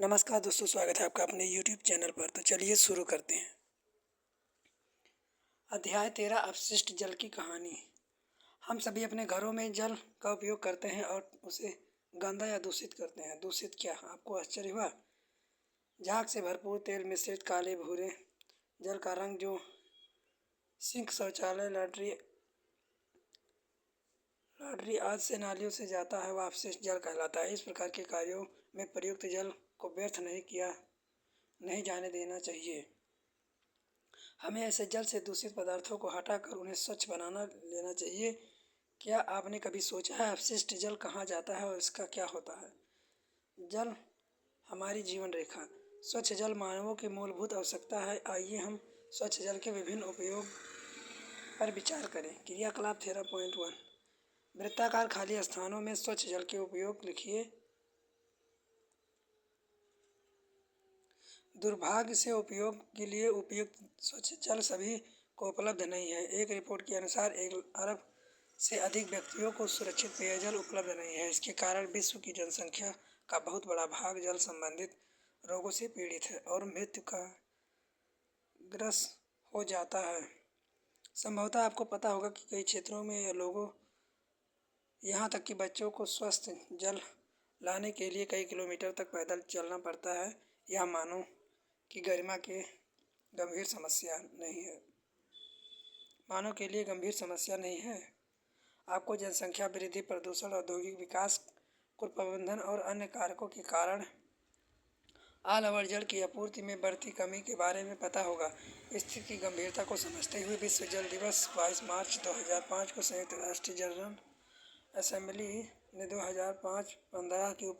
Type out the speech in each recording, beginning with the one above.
नमस्कार दोस्तों, स्वागत है आपका अपने यूट्यूब चैनल पर। तो चलिए शुरू करते हैं। अध्याय 13 अपशिष्ट जल की कहानी। हम सभी अपने घरों में जल का उपयोग करते हैं और उसे गंदा या दूषित करते हैं। दूषित क्या? आपको आश्चर्य हुआ? झाग से भरपूर तेल मिश्रित काले भूरे जल का रंग जो सिंक, शौचालय, लॉन्ड्री आदि से नालियों से जाता है वह अपशिष्ट जल कहलाता है। इस प्रकार के कार्यों में प्रयुक्त जल को व्यर्थ नहीं जाने देना चाहिए। हमें ऐसे जल से दूषित पदार्थों को हटाकर उन्हें स्वच्छ बना लेना चाहिए। क्या आपने कभी सोचा है अपशिष्ट जल कहाँ जाता है और इसका क्या होता है? जल हमारी जीवन रेखा। स्वच्छ जल मानवों की मूलभूत आवश्यकता है। आइए हम स्वच्छ जल के विभिन्न उपयोग पर विचार करें। क्रियाकलाप 13.1 वृत्ताकार खाली स्थानों में स्वच्छ जल के उपयोग लिखिए। दुर्भाग्य से उपयोग के लिए उपयुक्त स्वच्छ जल सभी को उपलब्ध नहीं है। एक रिपोर्ट के अनुसार 1 अरब से अधिक व्यक्तियों को सुरक्षित पेयजल उपलब्ध नहीं है। इसके कारण विश्व की जनसंख्या का बहुत बड़ा भाग जल संबंधित रोगों से पीड़ित है और मृत्यु का ग्रस्त हो जाता है। संभवतः आपको पता होगा कि कई क्षेत्रों में लोगों, यहाँ तक कि बच्चों को स्वस्थ जल लाने के लिए कई किलोमीटर तक पैदल चलना पड़ता है। यह मानो कि गंभीर समस्या नहीं है। मानव के लिए गंभीर समस्या नहीं है। आपको जनसंख्या वृद्धि, प्रदूषण, औद्योगिक विकास, कुप्रबंधन और अन्य कारकों के कारण ऑल ओवर जल की आपूर्ति में बढ़ती कमी के बारे में पता होगा। स्थिति की गंभीरता को समझते हुए विश्व जल दिवस 22 मार्च 2005 को संयुक्त राष्ट्र जनरल असेंबली ने 2005-15 की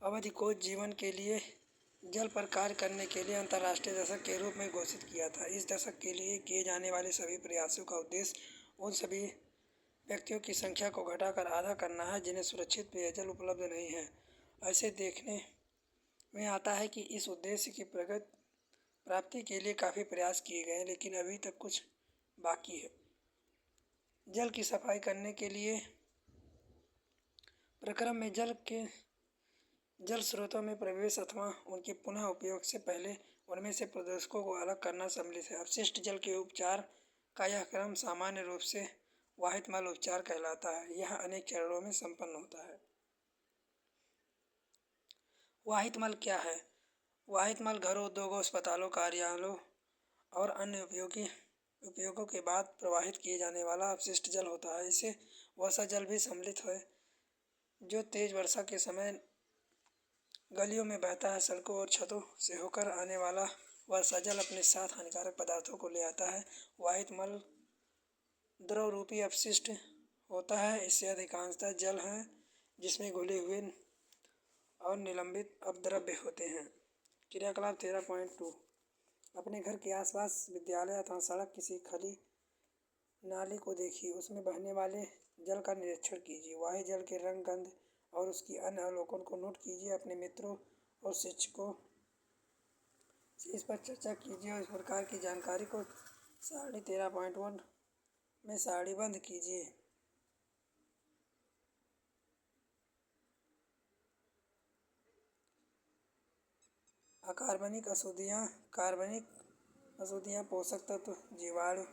अवधि को जीवन के लिए जल पर कार्य करने के लिए अंतर्राष्ट्रीय दशक के रूप में घोषित किया था। इस दशक के लिए किए जाने वाले सभी प्रयासों का उद्देश्य उन सभी व्यक्तियों की संख्या को घटाकर आधा करना है जिन्हें सुरक्षित पेयजल उपलब्ध नहीं है। ऐसे देखने में आता है कि इस उद्देश्य की प्राप्ति के लिए काफ़ी प्रयास किए गए हैं, लेकिन अभी तक कुछ बाकी है। जल की सफाई करने के लिए प्रक्रम में जल स्रोतों में प्रवेश अथवा उनके पुनः उपयोग से पहले उनमें से प्रदूषकों को अलग करना सम्मिलित है। अपशिष्ट जल के उपचार का यह क्रम सामान्य रूप से वाहित मल उपचार कहलाता है। यह अनेक चरणों में संपन्न होता है। वाहित मल क्या है? वाहित मल घरों, उद्योगों, अस्पतालों, कार्यालयों और अन्य उपयोगों के बाद प्रवाहित किए जाने वाला अपशिष्ट जल होता है। इसे वर्षा जल भी सम्मिलित है जो तेज वर्षा के समय गलियों में बहता है। सड़कों और छतों से होकर आने वाला वर्षा जल अपने साथ हानिकारक पदार्थों को ले आता है। वाहित मल द्रव रूपी अपशिष्ट होता है। इससे अधिकांशतः जल है जिसमें घुले हुए और निलंबित अपद्रव्य होते हैं। क्रियाकलाप 13.2 अपने घर के आसपास विद्यालय अथवा सड़क किसी खाली नाली को देखिए। उसमें बहने वाले जल का निरीक्षण कीजिए। वायु जल के रंग, गंध और उसकी अन्य अवलोकन को नोट कीजिए। अपने मित्रों और शिक्षकों से इस पर चर्चा कीजिए और इस प्रकार की जानकारी को सारणी 13.1 में सारणीबद्ध कीजिए। कार्बनिक अशुद्धियाँ, पोषक तत्व, जीवाणु,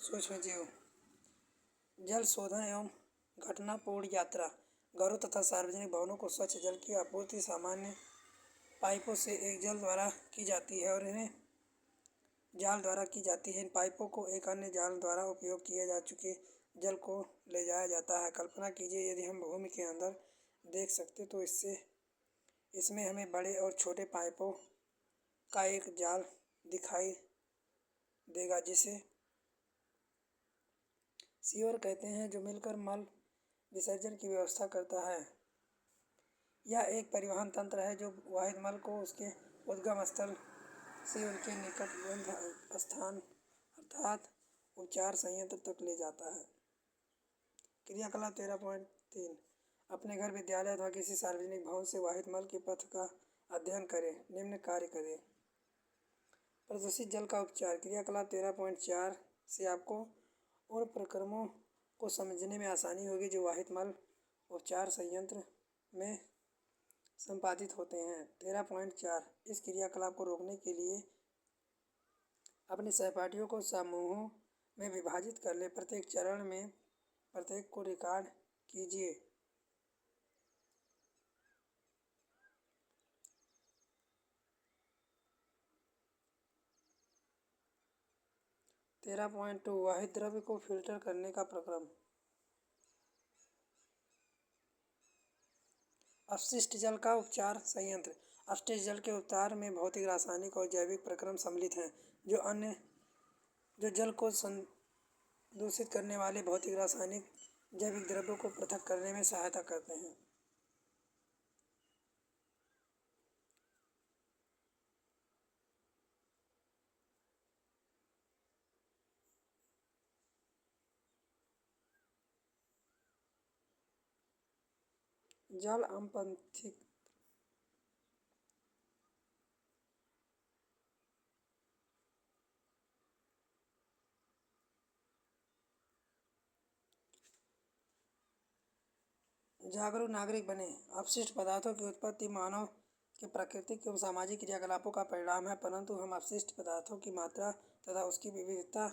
सूक्ष्मजीव। जल शोधन एवं घटनापूर्ण यात्रा। घरों तथा सार्वजनिक भवनों को स्वच्छ जल की आपूर्ति सामान्य पाइपों से एक जल द्वारा की जाती है और इन्हें जाल द्वारा की जाती है। इन पाइपों को एक अन्य जाल द्वारा उपयोग किए जा चुके जल को ले जाया जाता है। कल्पना कीजिए यदि हम भूमि के अंदर देख सकते तो इसमें हमें बड़े और छोटे पाइपों का एक जाल दिखाई देगा जिसे सीवर कहते हैं, जो मिलकर मल विसर्जन की व्यवस्था करता है। यह एक परिवहन तंत्र है जो वाहित मल को उसके उद्गम स्थल से उनके निकटवर्ती स्थान अर्थात उपचार संयंत्र तक ले जाता है। क्रियाकलाप 13.3 अपने घर, विद्यालय अथवा किसी सार्वजनिक भवन से वाहित मल के पथ का अध्ययन करें। निम्न कार्य करें। प्रदूषित जल का उपचार। क्रियाकलाप 13.4 से आपको उन प्रक्रमों को समझने में आसानी होगी जो वाहित मल उपचार संयंत्र में संपादित होते हैं। 13.4 इस क्रियाकलाप को रोकने के लिए अपने सहपाठियों को समूहों में विभाजित कर ले। प्रत्येक चरण में प्रत्येक को रिकॉर्ड कीजिए। 13.2 वाहित द्रव्य को फिल्टर करने का प्रक्रम। अपशिष्ट जल का उपचार संयंत्र। अपशिष्ट जल के उपचार में भौतिक, रासायनिक और जैविक प्रक्रम सम्मिलित हैं, जो जल को दूषित करने वाले भौतिक, रासायनिक, जैविक द्रव्यों को पृथक करने में सहायता करते हैं। जल अपंथिक जागरूक नागरिक बने। अपशिष्ट पदार्थों की उत्पत्ति मानव के प्राकृतिक एवं सामाजिक क्रियाकलापों का परिणाम है, परंतु हम अपशिष्ट पदार्थों की मात्रा तथा उसकी विविधता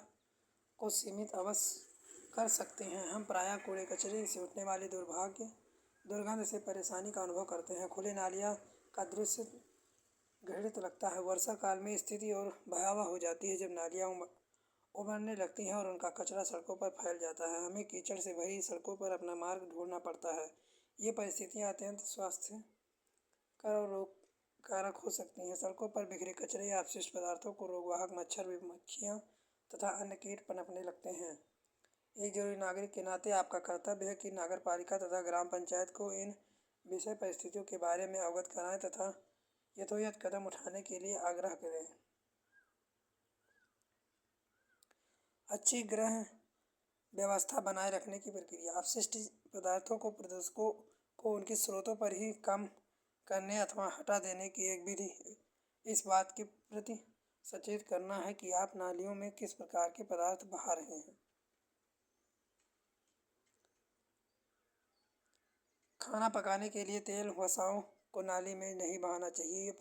को सीमित अवश्य कर सकते हैं। हम प्रायः कूड़े कचरे से उठने वाली दुर्गंध से परेशानी का अनुभव करते हैं। खुले नालियाँ का दृश्य घृणित लगता है। वर्षा काल में स्थिति और भयावह हो जाती है, जब नालियाँ उमड़ने लगती हैं और उनका कचरा सड़कों पर फैल जाता है। हमें कीचड़ से भरी सड़कों पर अपना मार्ग ढूंढना पड़ता है। ये परिस्थितियाँ अत्यंत स्वास्थ्यकर और रोगकारक हो सकती हैं। सड़कों पर बिखरे कचरे या अपशिष्ट पदार्थों को रोगवाहक मच्छर, मक्खियाँ तथा अन्य कीट पनपने लगते हैं। एक जरूरी नागरिक के नाते आपका कर्तव्य है कि नगरपालिका तथा ग्राम पंचायत को इन विषय परिस्थितियों के बारे में अवगत कराएं तथा यथोचित कदम उठाने के लिए आग्रह करें। अच्छी गृह व्यवस्था बनाए रखने की प्रक्रिया। अपशिष्ट पदार्थों को प्रदूषकों को उनके स्रोतों पर ही कम करने अथवा हटा देने की एक विधि इस बात के प्रति सचेत करना है कि आप नालियों में किस प्रकार के पदार्थ बहा रहे हैं। खाना पकाने के लिए तेल वसाओं को नाली में नहीं बहाना चाहिए। ये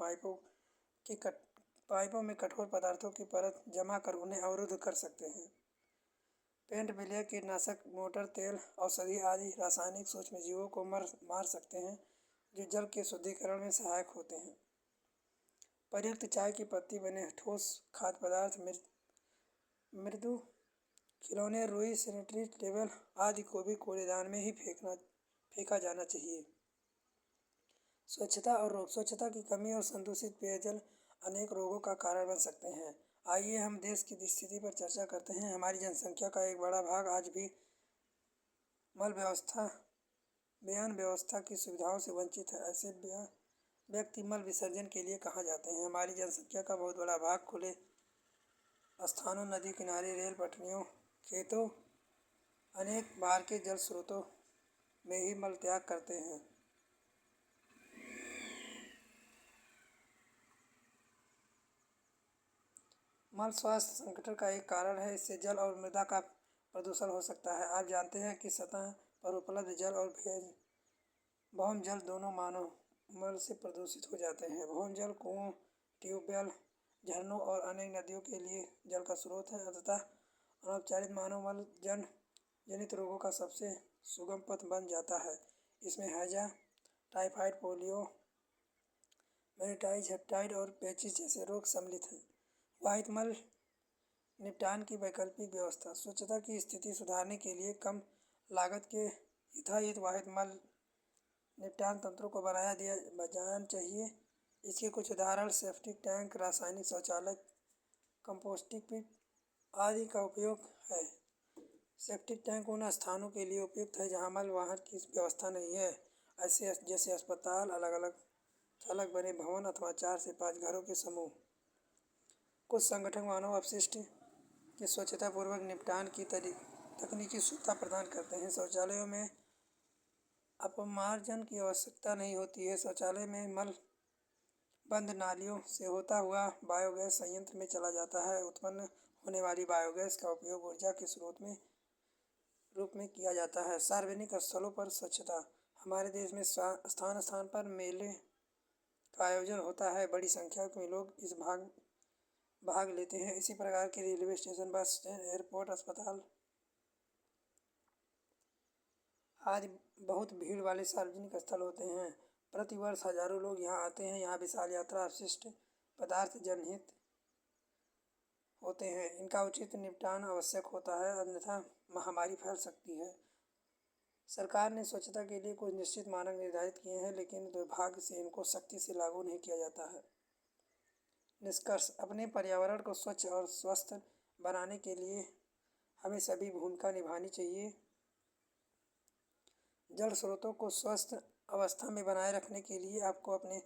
पाइपों में कठोर पदार्थों की परत जमा कर उन्हें अवरुद्ध कर सकते हैं। पेंट, विलय, कीटनाशक, मोटर तेल, औषधि आदि रासायनिक सूक्ष्मजीवों को मार सकते हैं, जो जल के शुद्धिकरण में सहायक होते हैं। प्रयुक्त चाय की पत्ती बने ठोस खाद्य पदार्थ, मृदु खिलौने, रुई, सैनिटरी टेबल आदि को भी कूड़ेदान में ही फेंका जाना चाहिए। स्वच्छता और रोग। स्वच्छता की कमी और संदूषित पेयजल अनेक रोगों का कारण बन सकते हैं। आइए हम देश की स्थिति पर चर्चा करते हैं। हमारी जनसंख्या का एक बड़ा भाग आज भी बयान व्यवस्था की सुविधाओं से वंचित है। ऐसे व्यक्ति मल विसर्जन के लिए कहाँ जाते हैं। हमारी जनसंख्या का बहुत बड़ा भाग खुले स्थानों, नदी किनारे, रेल पटरियों, खेतों, अनेक बाहर के जल स्रोतों में ही मल त्याग करते हैं। मल स्वास्थ्य संकट का एक कारण है। इससे जल और मृदा का प्रदूषण हो सकता है। आप जानते हैं कि सतह पर उपलब्ध जल और भौम जल दोनों मानव मल से प्रदूषित हो जाते हैं। भौम जल कुओं, ट्यूबवेल, झरनों और अनेक नदियों के लिए जल का स्रोत है। अतः अनौपचारिक मानव मल जनित रोगों का सबसे सुगम पथ बन जाता है। इसमें हैजा, टाइफाइड, पोलियो, मेनिंजाइटिस, हेपेटाइटिस और पेचिस जैसे रोग सम्मिलित हैं। वाहित मल निपटान की वैकल्पिक व्यवस्था। स्वच्छता की स्थिति सुधारने के लिए कम लागत के यथाहित वाहित मल निपटान तंत्रों को बनाना चाहिए। इसके कुछ उदाहरण सेप्टिक टैंक, रासायनिक शौचालय, कंपोस्टिंग पिट आदि का उपयोग है। सेप्टिक टैंक उन स्थानों के लिए उपयुक्त है जहाँ मल वाहन की व्यवस्था नहीं है, ऐसे जैसे अस्पताल, अलग थलग बने भवन अथवा 4 से 5 घरों के समूह। कुछ संगठन मानव अपशिष्ट के स्वच्छतापूर्वक निपटान की तकनीकी सुविधा प्रदान करते हैं। शौचालयों में अपमार्जन की आवश्यकता नहीं होती है। शौचालय में मल बंद नालियों से होता हुआ बायोगैस संयंत्र में चला जाता है। उत्पन्न होने वाली बायोगैस का उपयोग ऊर्जा के स्रोत में रूप में किया जाता है। सार्वजनिक स्थलों पर स्वच्छता। हमारे देश में स्थान स्थान पर मेले, का आयोजन होता है, बड़ी संख्या में लोग इस भाग लेते हैं। इसी प्रकार के railway station, bus stand, airport, अस्पताल आदि बहुत भीड़ वाले सार्वजनिक स्थल होते हैं। प्रतिवर्ष हजारों लोग यहाँ आते हैं। यहाँ विशाल यात्रा अपशिष्ट पदार्थ जनहित होते हैं। इनका उचित निपटान आवश्यक होता है, अन्यथा महामारी फैल सकती है। सरकार ने स्वच्छता के लिए कुछ निश्चित मानक निर्धारित किए हैं, लेकिन दुर्भाग्य से इनको सख्ती से लागू नहीं किया जाता है। निष्कर्ष: अपने पर्यावरण को स्वच्छ और स्वस्थ बनाने के लिए हमें सभी भूमिका निभानी चाहिए। जल स्रोतों को स्वस्थ अवस्था में बनाए रखने के लिए आपको अपने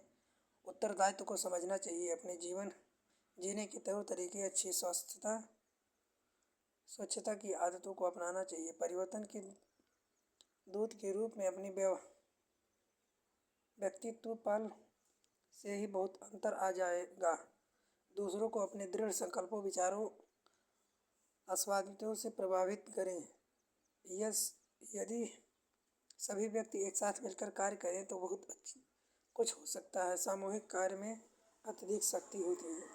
उत्तरदायित्व को समझना चाहिए। अपने जीवन जीने के तौर तरीके, अच्छी स्वच्छता की आदतों को अपनाना चाहिए। परिवर्तन के दूत के रूप में अपनी व्यक्तित्व पल से ही बहुत अंतर आ जाएगा। दूसरों को अपने दृढ़ संकल्पों, विचारों, आस्वादितों से प्रभावित करें। यदि सभी व्यक्ति एक साथ मिलकर कार्य करें तो बहुत कुछ हो सकता है। सामूहिक कार्य में अत्यधिक शक्ति होती है।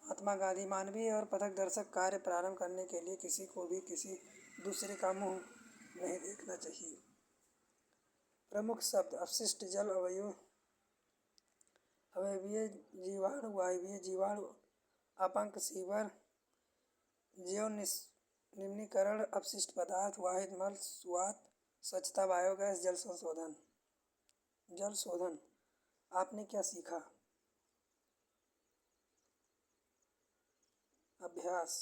महात्मा गांधी: मानवीय और पथदर्शक कार्य प्रारंभ करने के लिए किसी को भी किसी दूसरे का मुंह नहीं देखना चाहिए। प्रमुख शब्द: अपशिष्ट जल, अवयवीय जीवाणु, वायवीय जीवाणु, अपंक, सीवर, जैव निम्नीकरण, अपशिष्ट पदार्थ, वाहित मल, सुआत, स्वच्छता, बायोगैस, जल शोधन। आपने क्या सीखा? अभ्यास।